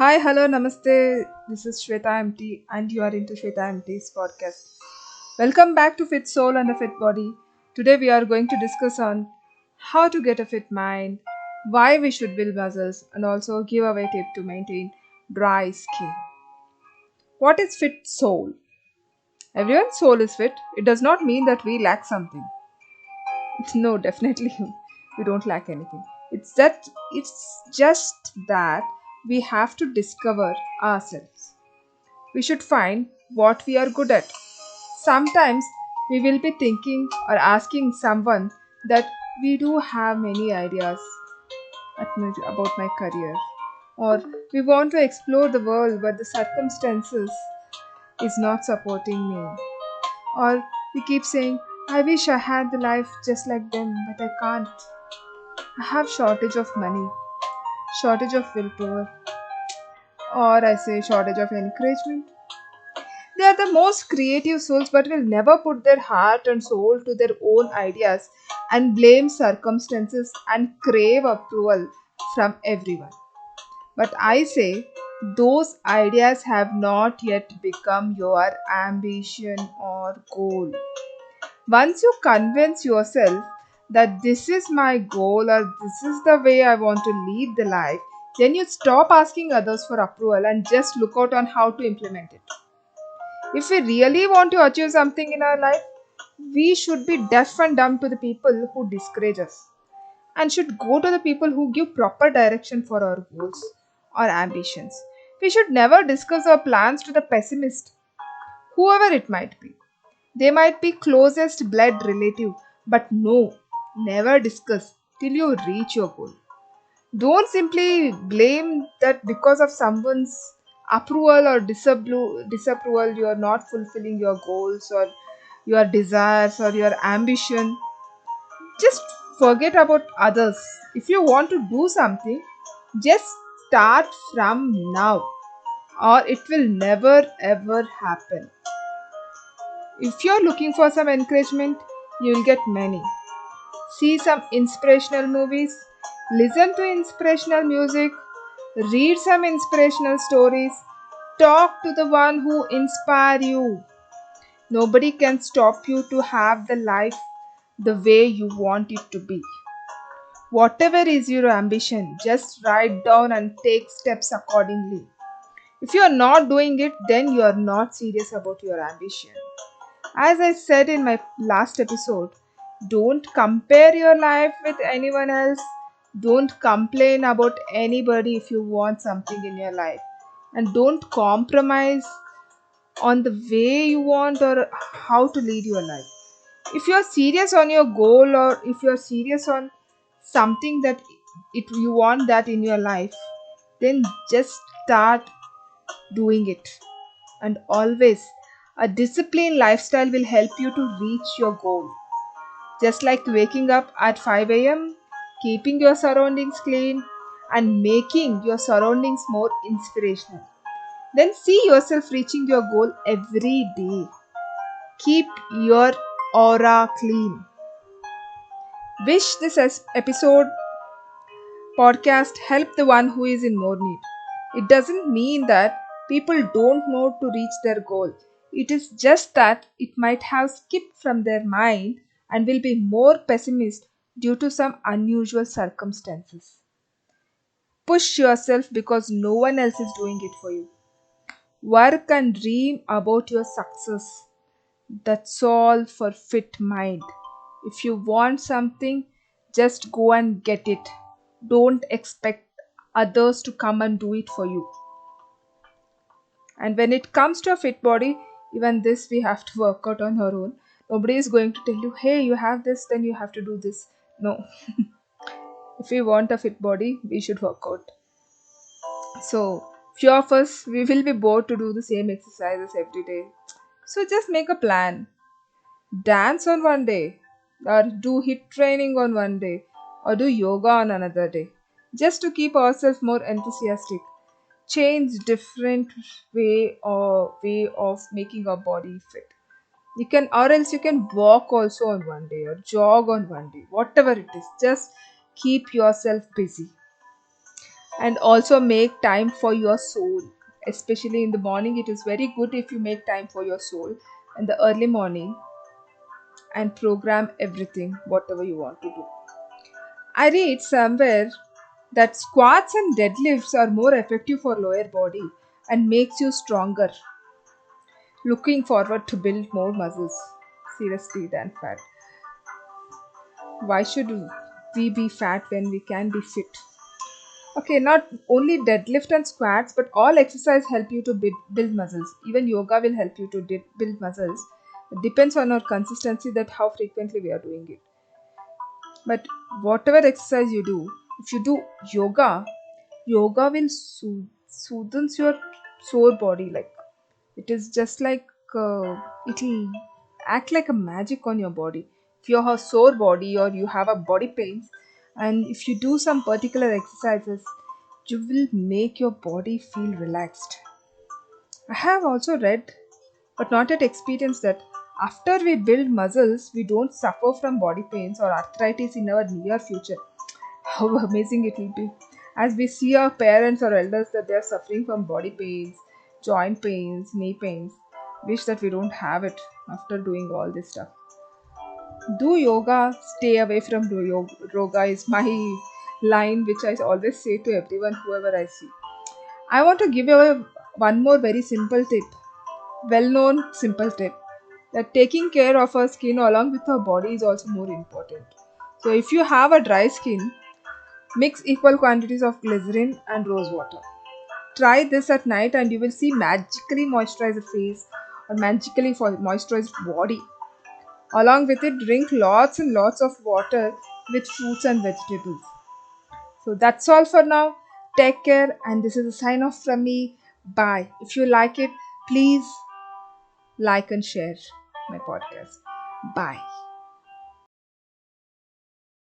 Hi, hello, namaste. This is Shweta MT, and you are into Shweta MT's podcast. Welcome back to Fit Soul and a Fit Body. Today, we are going to discuss on how to get a fit mind, why we should build muscles, and also give away tip to maintain dry skin. What is fit soul? Everyone's soul is fit. It does not mean that we lack something. No, definitely we don't lack anything. It's just that we have to discover ourselves. We should find what we are good at. Sometimes we will be thinking or asking someone that we do have many ideas about my career, or we want to explore the world but the circumstances is not supporting me, or we keep saying I wish I had the life just like them but I can't. I have shortage of money, shortage of willpower, or I say shortage of encouragement. They are the most creative souls but will never put their heart and soul to their own ideas and blame circumstances and crave approval from everyone. But I say those ideas have not yet become your ambition or goal. Once you convince yourself that this is my goal or this is the way I want to lead the life, then you stop asking others for approval and just look out on how to implement it. If we really want to achieve something in our life, we should be deaf and dumb to the people who discourage us and should go to the people who give proper direction for our goals or ambitions. We should never discuss our plans to the pessimist, whoever it might be. They might be closest blood relative, but no, never discuss till you reach your goal. Don't simply blame that because of someone's approval or disapproval you are not fulfilling your goals or your desires or your ambition. Just forget about others. If you want to do something, just start from now or it will never ever happen. If you're looking for some encouragement, you will get many. See some inspirational movies, listen to inspirational music, read some inspirational stories, talk to the one who inspire you. Nobody can stop you to have the life the way you want it to be. Whatever is your ambition, just write down and take steps accordingly. If you are not doing it, then you are not serious about your ambition. As I said in my last episode, don't compare your life with anyone else. Don't complain about anybody if you want something in your life. And don't compromise on the way you want or how to lead your life. If you're serious on your goal or if you're serious on something that you want that in your life, then just start doing it. And always, a disciplined lifestyle will help you to reach your goal. Just like waking up at 5 a.m., keeping your surroundings clean, and making your surroundings more inspirational. Then see yourself reaching your goal every day. Keep your aura clean. Wish this episode podcast help the one who is in more need. It doesn't mean that people don't know to reach their goal. It is just that it might have skipped from their mind and will be more pessimist due to some unusual circumstances. Push yourself because no one else is doing it for you. Work and dream about your success. That's all for fit mind. If you want something, just go and get it. Don't expect others to come and do it for you. And when it comes to a fit body, even this we have to work out on our own. Nobody is going to tell you, hey, you have this, then you have to do this. No. If we want a fit body, we should work out. So, few of us, we will be bored to do the same exercises every day. So, just make a plan. Dance on one day, or do hit training on one day, or do yoga on another day, just to keep ourselves more enthusiastic. Change different way of making our body fit. You can, or else you can walk also on one day or jog on one day, whatever it is. Just keep yourself busy. And also make time for your soul. Especially in the morning, it is very good if you make time for your soul in the early morning and program everything, whatever you want to do. I read somewhere that squats and deadlifts are more effective for lower body and makes you stronger. Looking forward to build more muscles. Seriously, than fat. Why should we be fat when we can be fit? Okay, not only deadlift and squats, but all exercise help you to build muscles. Even yoga will help you to build muscles. It depends on our consistency that how frequently we are doing it. But whatever exercise you do, if you do yoga, yoga will soothes your sore body. Like it is just like it'll act like a magic on your body. If you have sore body or you have a body pains, and if you do some particular exercises, you will make your body feel relaxed. I have also read, but not yet experienced, that after we build muscles, we don't suffer from body pains or arthritis in our near future. How amazing it will be! As we see our parents or elders that they are suffering from body pains, joint pains, knee pains. Wish that we don't have it after doing all this stuff. Do yoga, stay away from yoga is my line which I always say to everyone, whoever I see. I want to give you one more very simple tip, well known simple tip, that taking care of our skin along with our body is also more important. So, if you have a dry skin, mix equal quantities of glycerin and rose water. Try this at night and you will see magically moisturize the face or magically for moisturized body. Along with it, drink lots and lots of water with fruits and vegetables. So that's all for now. Take care, and this is a sign off from me. Bye. If you like it, please like and share my podcast. Bye.